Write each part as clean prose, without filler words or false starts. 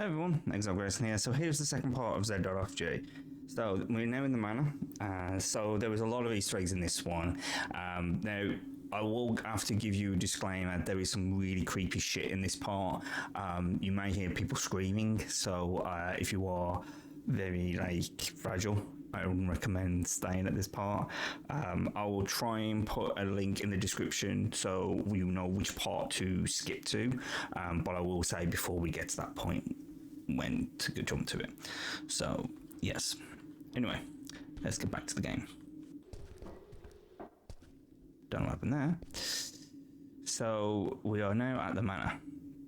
Hey everyone, Xile Grayson here. So here's the second part of Z.FG. So we're now in the Manor. So there was a lot of Easter eggs in this one. Now I will have to give you a disclaimer. There is some really creepy shit in this part. You may hear people screaming. So if you are very fragile, I wouldn't recommend staying at this part. I will try and put a link in the description so you know which part to skip to. But I will say before we get to that point when to jump to it. So yes. Anyway, let's get back to the game. Don't know what happened there. So we are now at the Manor.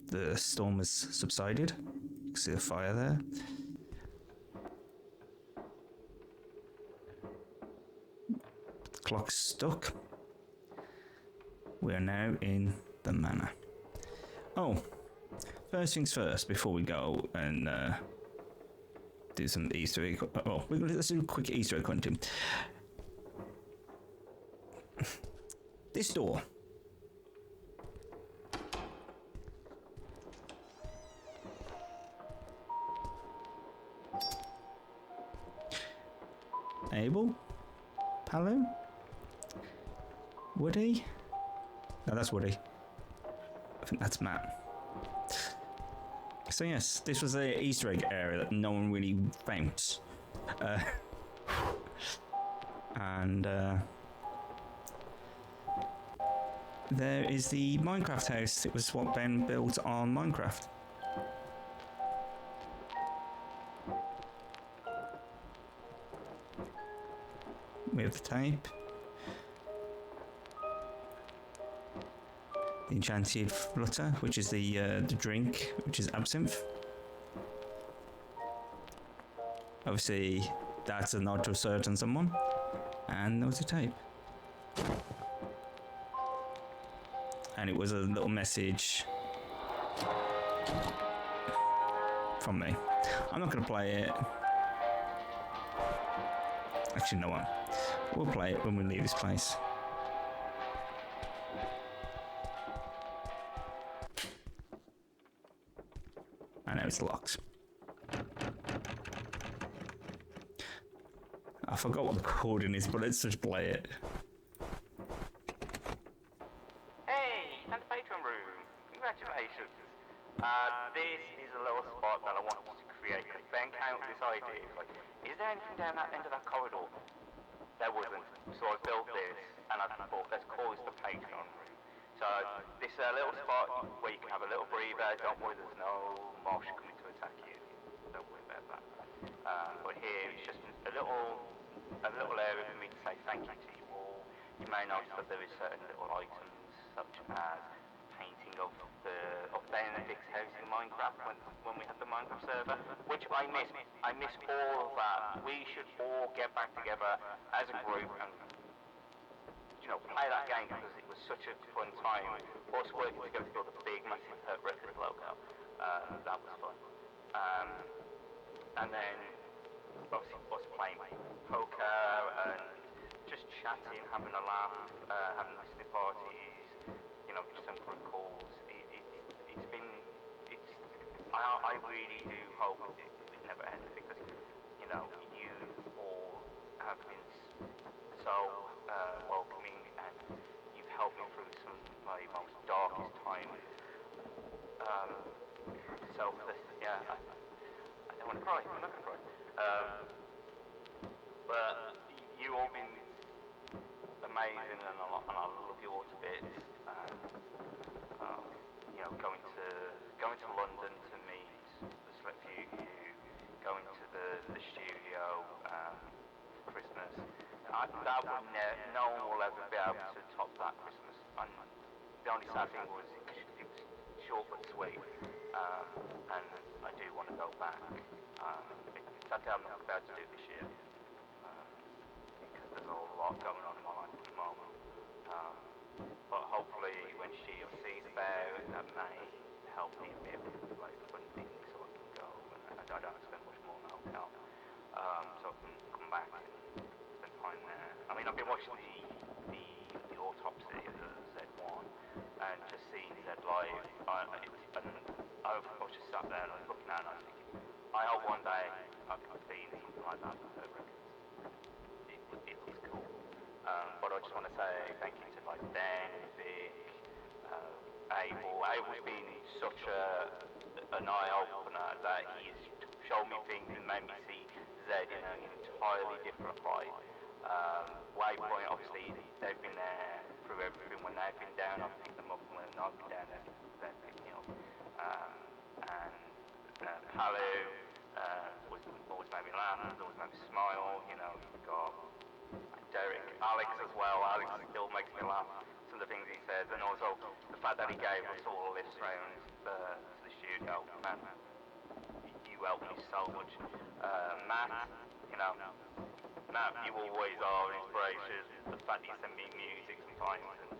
The storm has subsided. You can see the fire there. Clock's stuck. We are now in the Manor. Oh, first things first, before we go and do some Easter egg. Oh, let's do a quick Easter egg hunting. This door. Abel? Palu? Woody? No, that's Woody. I think that's Matt. So yes, this was an Easter egg area that no one really found. There is the Minecraft house. It was what Ben built on Minecraft. We have the tape. The enchanted flutter, which is the drink, which is absinthe. Obviously, that's a nod to a certain someone. And there was a tape. And it was a little message from me. I'm not going to play it. Actually, no one. We'll play it when we leave this place. I know it's locked. I forgot what the recording is, but let's just play it. Hey, and the patron room. Congratulations. This is a little spot that I wanted to create. Ben came up with this idea. Like, is there anything down that end of that corridor? There wasn't. So I built this, and I thought, let's call this the patron room. So this little spot where you can have a little breather. Don't worry, there's no mosh coming to attack you. Don't worry about that. But here it's just a little area for me to say thank you to you all. You may notice that there is certain little items such as painting of Benedict's house in Minecraft when we had the Minecraft server, which I miss. I miss all of that. We should all get back together as a group and play that game because it was such a fun time. Us working together to build a big, massive record logo. That was fun. And then obviously us playing poker and just chatting, having a laugh, having listening parties. Just some group calls. I really do hope it never ends because, you all have been so welcoming and you've helped me through some of my most darkest times. I don't want to cry, I'm not going to cry. But you all been amazing and I love you all to bits. Going to London to meet the Z.FG, going to the studio for Christmas. No one will ever be able to top that Christmas. And the only sad thing was it was short but sweet. And I do want to go back. Sadly, I'm not about to do it this year because there's a lot going on in my life at the moment. But hopefully when she sees Bear, that may help me a bit with funding so I can go and I don't spend much more on the hotel. So I can come back and spend time there. I mean, I've been watching the autopsy of the Z1 and just seeing Z live, and I I was just sat there like looking at it and I was thinking, I hope one day I can be in something like that. It looks cool. But I just want to say thank you to like Ben, Vic, Abel. Abel's been such an eye opener that he's showed me things and made me see Z in an entirely different light. Waypoint, obviously, they've been there through everything. When they've been down, I've picked them up, and when I've been down, they've picked me up. And Palu always made me laugh, always made me smile. You know, you've got Derek, Alex as well. Alex still makes me laugh. Some of the things he says, and also the fact that he gave us all lifts round to the studio. Man, you helped me so much. Matt, you know, Matt, you always are an inspiration. The fact that you send me music sometimes, and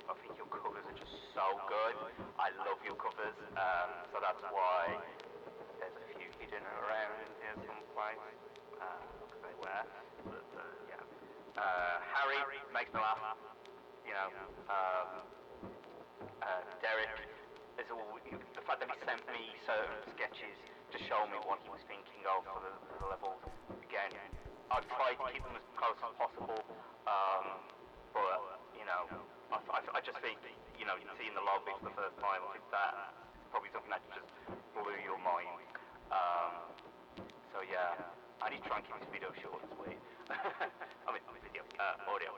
I think your covers are just so good. I love your covers, so that's why there's a few hidden around here someplace, because they were. But yeah, Harry makes me laugh. You know, Derek, the fact that he sent me certain sketches to show me what he was thinking of for the level. Again, I've tried to keep them as close as possible, but you know, I just think, you know, you see in the lobby for the first time, I think that probably something that just blew your mind. So yeah, I need to try and keep this video short and sweet. I mean, video, audio.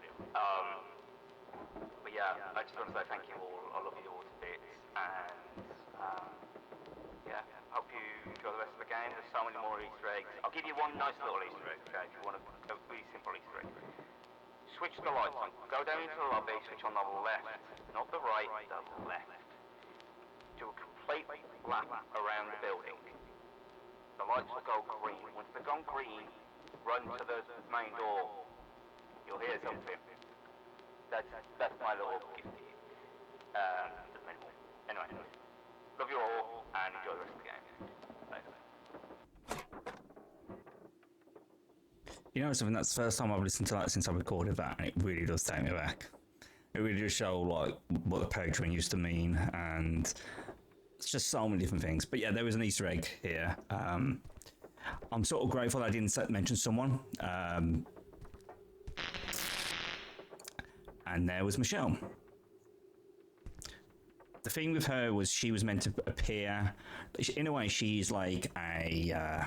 But yeah, I just want to say thank you all. I love you all to bits, and yeah, hope you enjoy the rest of the game. There's so many more Easter eggs. I'll give you one nice little Easter egg, okay, if you want a really simple Easter egg. Switch the lights on. Go down into the lobby, switch on the left, not the right, the left. Do a complete lap around the building. The lights will go green. Once they've gone green, run to the main door. You'll hear something. That's my little gift to you. Anyway, love you all and enjoy the rest of the game. Bye. You know something, that's the first time I've listened to that since I recorded that, and it really does take me back. It really does show like what the Patreon used to mean, and it's just so many different things. But yeah, there was an Easter egg here. I'm sort of grateful I didn't mention someone. And there was Michelle. The thing with her was she was meant to appear. In a way, she's like a...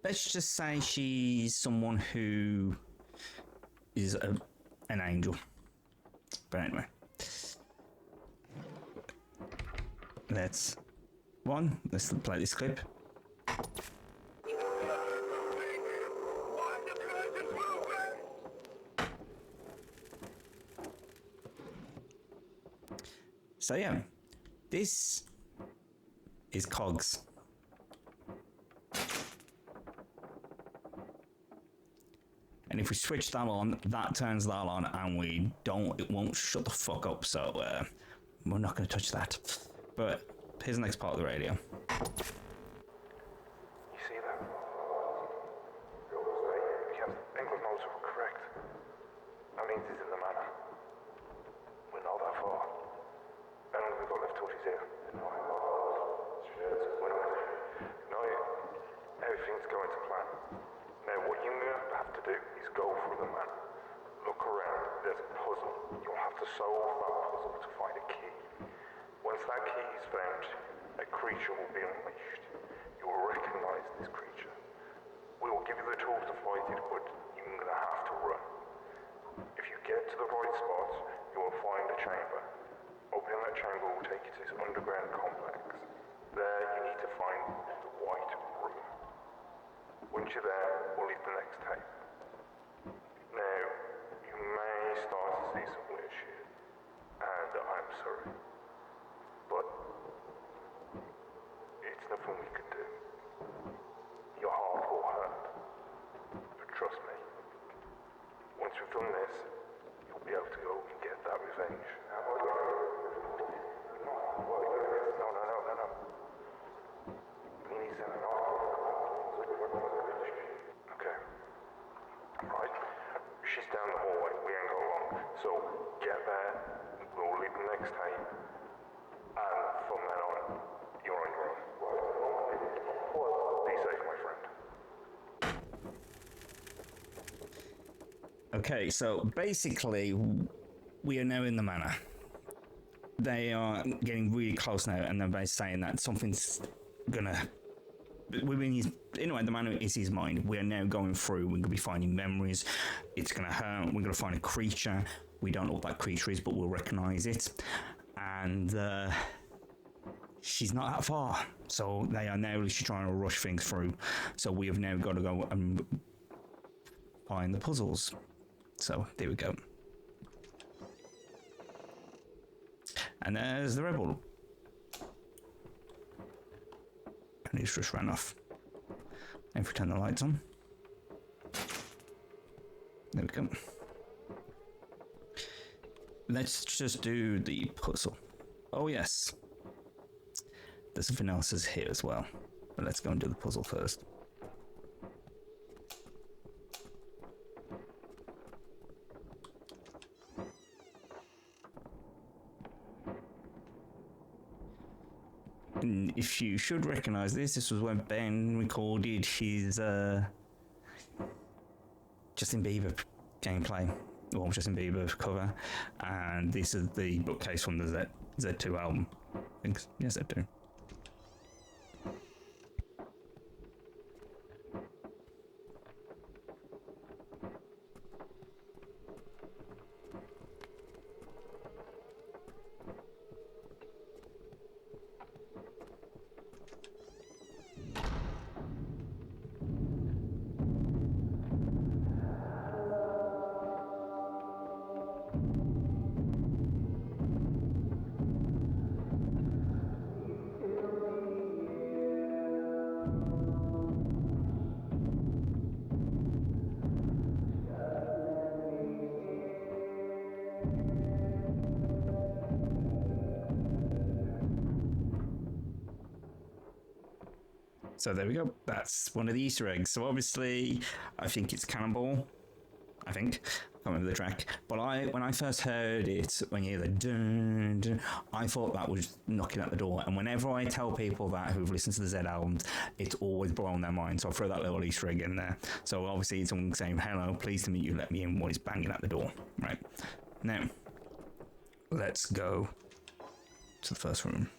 let's just say she's someone who is an angel. But anyway. Let's play this clip. So yeah, this is Cogs. And if we switch that on, that turns that on, and it won't shut the fuck up, so we're not going to touch that. But here's the next part of the radio. You see that? Yes, England knows we're correct. That means he's in the manor. We're not that far. How long have we got left till he's here? No, everything's going to plan. Now, what you're going to have to do is go through the manor. Look around. There's a puzzle. You'll have to solve that puzzle to find a key. Once that key is found, a creature will be unleashed. You will recognize this creature. We will give you the tools to fight it, but you're going to have to run. If you get to the right spot, you will find a chamber. Opening that chamber will take you to this underground complex. There you need to find the white room. Once you're there, we'll leave the next tape. Now, you may start to see some weird shit, and I'm sorry. But it's nothing we can do. Your heart will hurt. But trust me, once we've done this, you'll be able to go and get that revenge. No. We need to okay. Right. She's down the hallway. We ain't got long. So get there. We'll leave the next tape. And Okay, so basically, we are now in the manor. They are getting really close now, and they're saying that something's gonna. Within his, anyway, the manor is his mind. We are now going through. We're gonna be finding memories. It's gonna hurt. We're gonna find a creature. We don't know what that creature is, but we'll recognize it. And she's not that far, so they are now literally trying to rush things through. So we have now got to go and find the puzzles. So there we go. And there's the rebel. And he's just ran off. And if we turn the lights on. There we go. Let's just do the puzzle. Oh yes. There's something else is here as well. But let's go and do the puzzle first. And if you should recognize this was when Ben recorded his Justin Bieber gameplay, or Justin Bieber cover, and this is the bookcase from the Z.2 album. I think, yes, Z.2. So there we go. That's one of the Easter eggs. So obviously, I think it's Cannonball. I can't remember the track. But when I first heard it, when you hear the dun, dun, I thought that was knocking at the door. And whenever I tell people that who've listened to the Z albums, it's always blown their mind. So I'll throw that little Easter egg in there. So obviously, it's someone saying, "Hello, pleased to meet you. Let me in." What is banging at the door? Right now, let's go to the first room.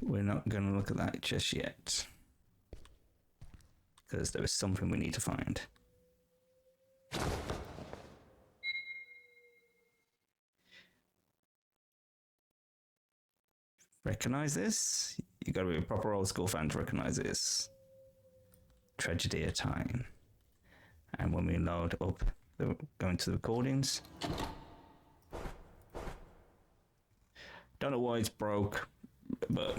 We're not going to look at that just yet, because there is something we need to find. Recognize this? You got to be a proper old school fan to recognize this. Tragedy of Time. And when we load up, go into the recordings. Don't know why it's broke, but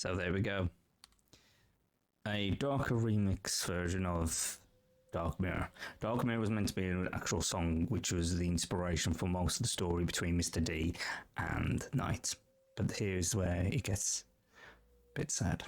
So there we go. A darker remix version of Dark Mirror. Dark Mirror was meant to be an actual song, which was the inspiration for most of the story between Mr. D and Knight. But here's where it gets a bit sad.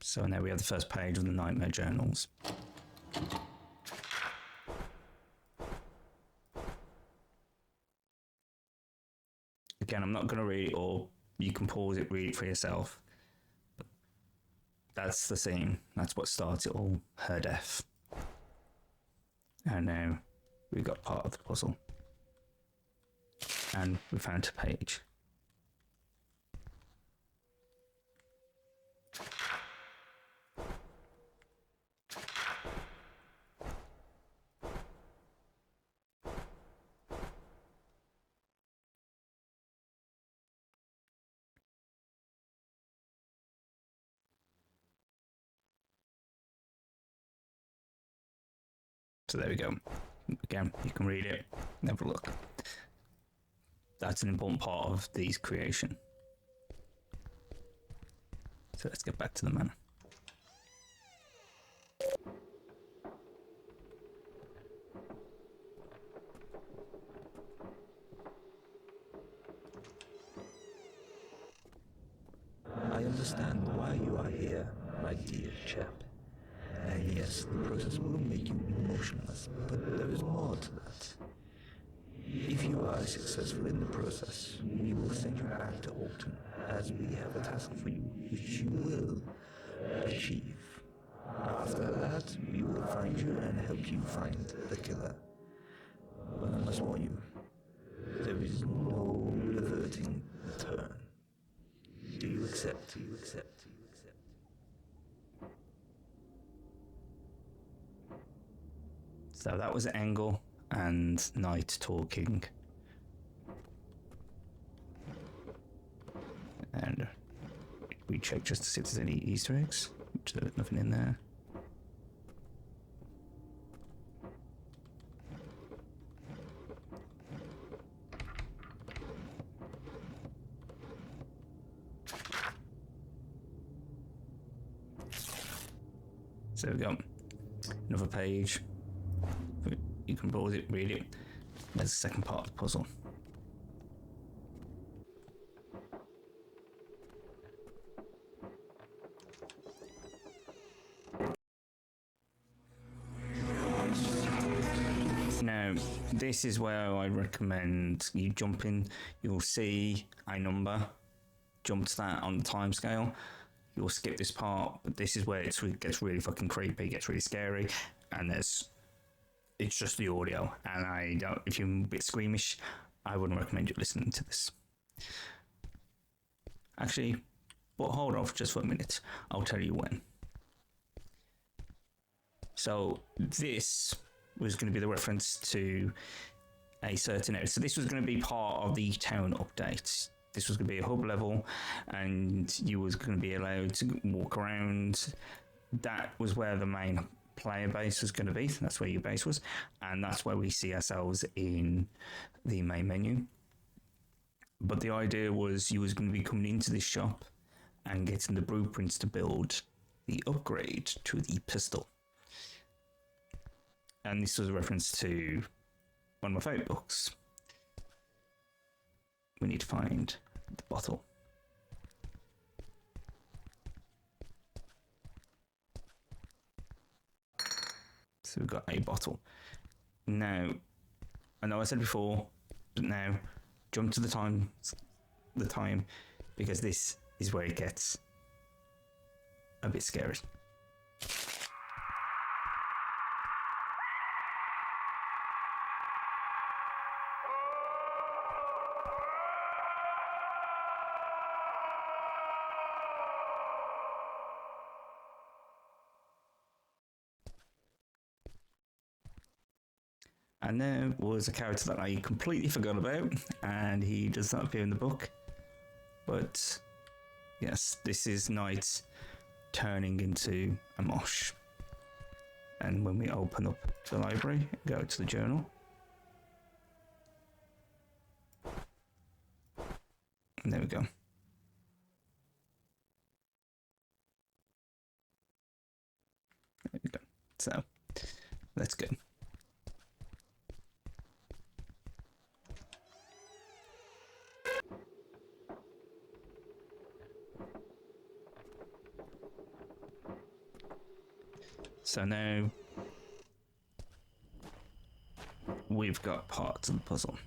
So now we have the first page of the Nightmare Journals. Again, I'm not going to read it all. You can pause it, read it for yourself. But that's the scene. That's what starts it all. Her death. And now we've got part of the puzzle. And we found a page. So there we go. Again, you can read it, have a look. That's an important part of these creation. So let's get back to the manor. I understand why you are here, my dear chap. And yes, the process will make you emotionless, but there is more to that. If you are successful in the process, we will send you back to Alton, as we have a task for you, which you will achieve. After that, we will find you and help you find the killer. But I must warn you, there is no reverting the turn. Do you accept? Do you accept? So that was Engel and Knight talking. And we check just to see if there's any Easter eggs, which there's nothing in there. So we go. Another page. You can pause it, read it. There's the second part of the puzzle. Now, this is where I recommend you jump in. You'll see a number. Jump to that on the time scale. You'll skip this part, but this is where it gets really fucking creepy, gets really scary, and it's just the audio. And if you're a bit squeamish, I wouldn't recommend you listening to this. Actually, but hold off just for a minute. I'll tell you when. So this was going to be the reference to a certain area. So this was going to be part of the town update. This was going to be a hub level, and you was going to be allowed to walk around. That was where the main player base was going to be. That's where your base was, and that's where we see ourselves in the main menu. But the idea was you was going to be coming into this shop and getting the blueprints to build the upgrade to the pistol. And this was a reference to one of my favourite books. We need to find the bottle. So we've got a bottle. Now, I know I said before, but now jump to the time, because this is where it gets a bit scary. And there was a character that I completely forgot about, and he does not appear in the book. But yes, this is Knight turning into a mosh. And when we open up the library, go to the journal. And there we go. There we go. So, let's go. So now we've got parts of the puzzle.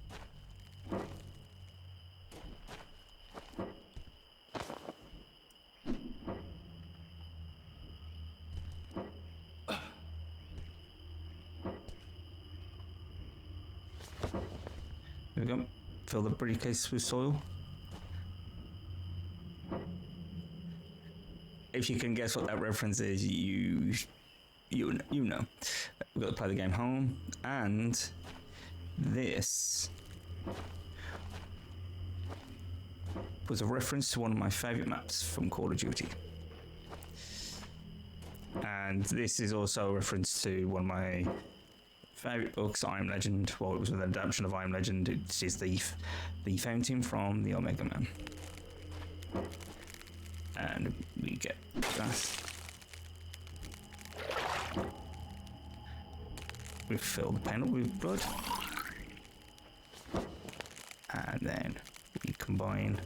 There we go. Fill the briefcase with soil. If you can guess what that reference is, you know. We've got to play the game home, and this was a reference to one of my favourite maps from Call of Duty. And this is also a reference to one of my favourite books, I Am Legend. Well, it was an adaptation of I Am Legend. It is the fountain from the Omega Man. And we get that. We fill the panel with blood. And then we combine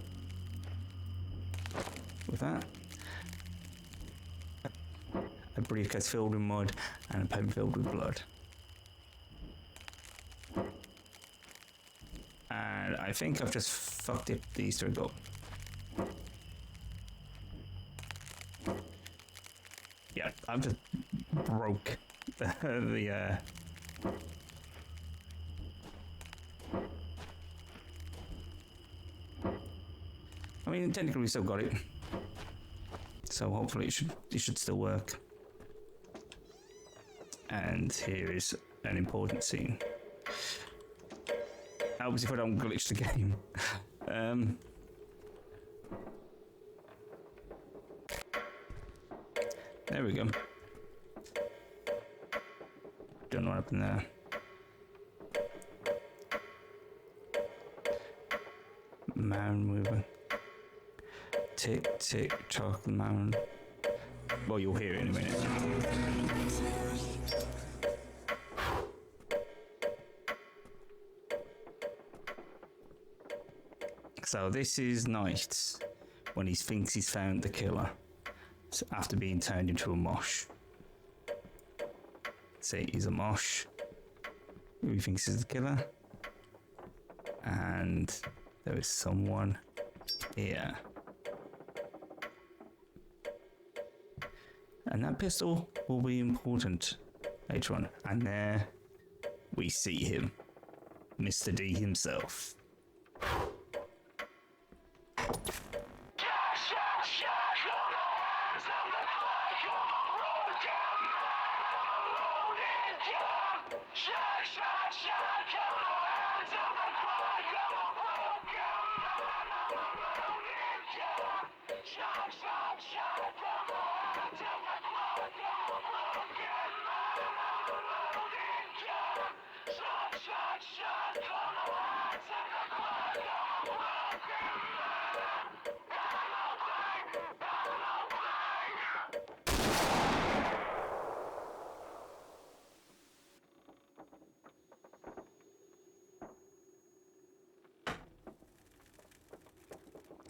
with that. A briefcase filled with mud and a pen filled with blood. And I think I've just fucked it, the Easter egg up. Yeah, I've just broke the I mean, technically we still got it, so hopefully it should still work. And here is an important scene. Helps if I don't glitch the game. There we go. Don't know what happened there. Mound moving. Tick, tick, chocolate mound. Well, you'll hear it in a minute. So this is Knight when he thinks he's found the killer. So after being turned into a mosh. Say he's a mosh. Who he thinks is the killer. And there is someone here. And that pistol will be important later on. And there we see him. Mr. D himself.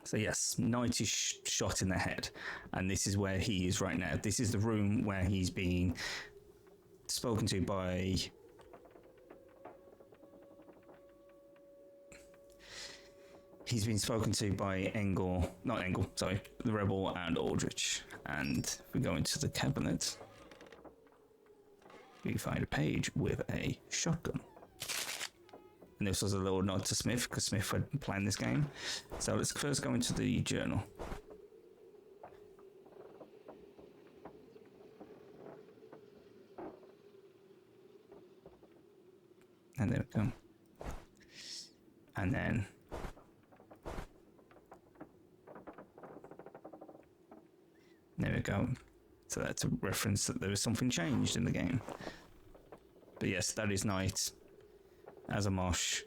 So yes, Knight is shot in the head, and this is where he is right now. This is the room where he's being spoken to by... He's been spoken to by the Rebel and Aldrich. And if we go into the cabinet, we find a page with a shotgun. And this was a little nod to Smith, because Smith had planned this game. So let's first go into the journal. we go. And then there we go. So that's a reference that there was something changed in the game. But yes, that is Knight as a mosh,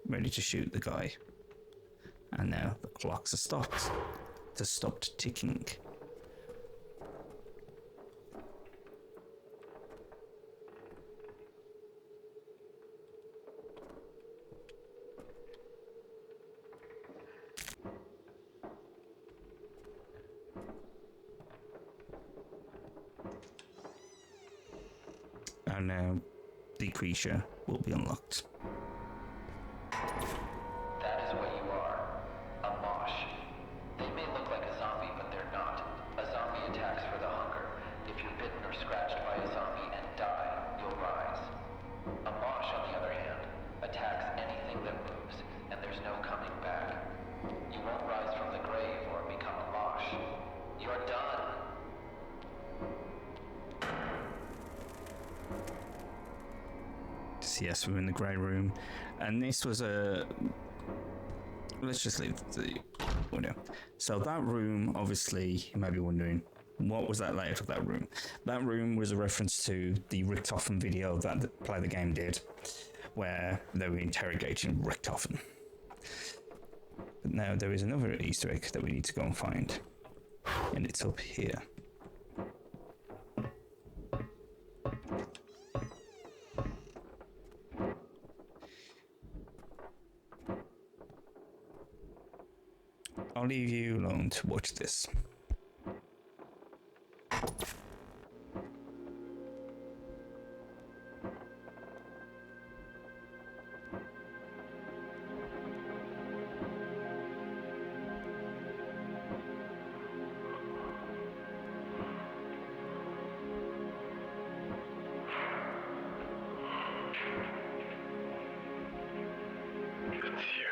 ready to shoot the guy. And now the clocks are stopped. It's stopped ticking. And now the creature will be unlocked. That is what you are. A mosh. They may look like a zombie, but they're not. A zombie attacks for the hunger. If you're bitten or scratched by a zombie and die, you'll rise. A mosh, on the other hand, attacks anything that moves, and there's no coming back. You won't rise from the grave or become a mosh. You're done. Yes, we're in the grey room, and this was a. Let's just leave the audio. So that room, obviously, you may be wondering, what was that layout of that room? That room was a reference to the Richtofen video that the Play the Game did, where they were interrogating Richtofen. But now there is another Easter egg that we need to go and find, and it's up here. I'll leave you alone to watch this. It's you.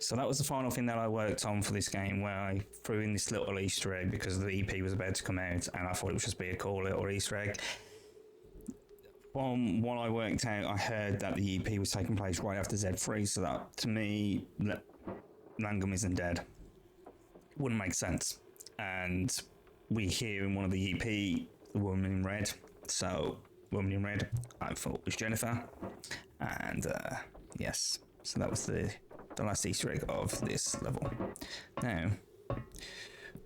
So that was the final thing that I worked on for this game, where I threw in this little Easter egg because the EP was about to come out, and I thought it would just be a cool little Easter egg. From what I worked out, I heard that the EP was taking place right after Z.FG, so that, to me, Langum isn't dead. Wouldn't make sense. And we hear in one of the EP, the woman in red. So, woman in red, I thought was Jennifer. And, yes. So that was the last Easter egg of this level. Now,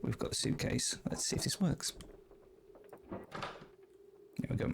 we've got the suitcase. Let's see if this works. Here we go.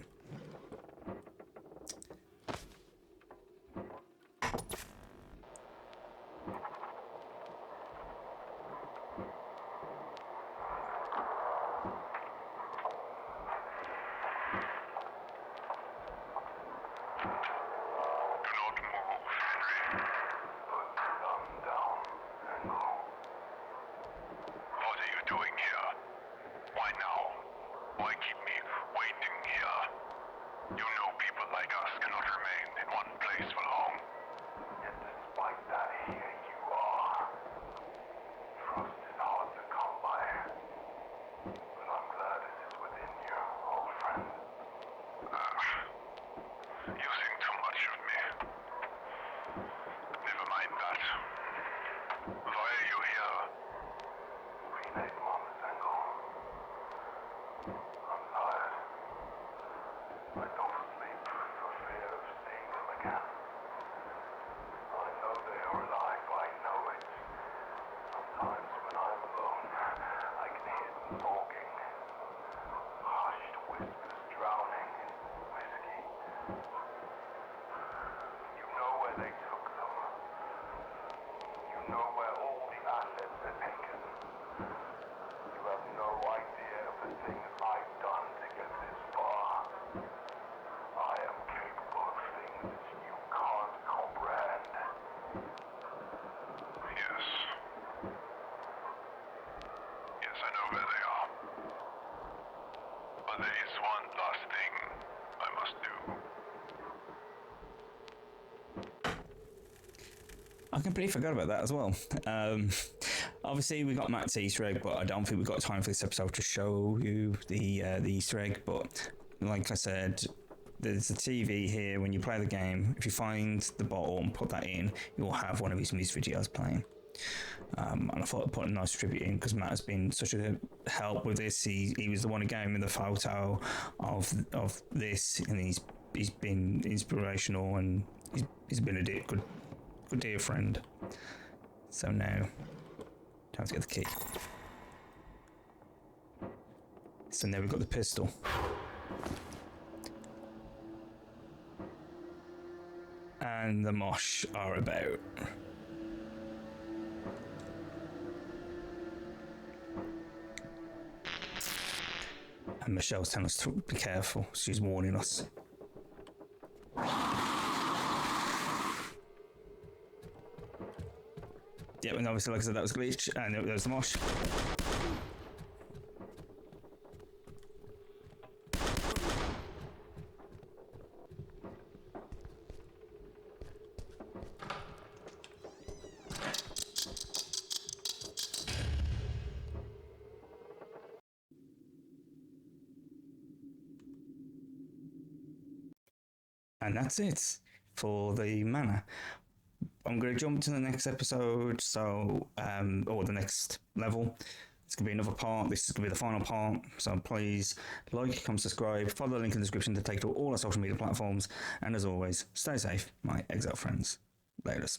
I completely forgot about that as well. Obviously, we got Matt's Easter egg, but I don't think we've got time for this episode to show you the Easter egg. But like I said, there's a TV here. When you play the game, if you find the bottle and put that in, you'll have one of his music videos playing. And I thought I'd put a nice tribute in because Matt has been such a help with this. He was the one who gave me the photo of this, and he's been inspirational, and he's been a good dear friend. So now, time to get the key. So now we've got the pistol. And the mosh are about. And Michelle's telling us to be careful. She's warning us. Yeah, and obviously, like I said, that was glitch, and there was the mosh. And that's it for the Manor. I'm going to jump to the next episode, or the next level. It's going to be another part. This is going to be the final part. So please like, comment, subscribe, follow the link in the description to take to all our social media platforms. And as always, stay safe, my Xile friends. Laters.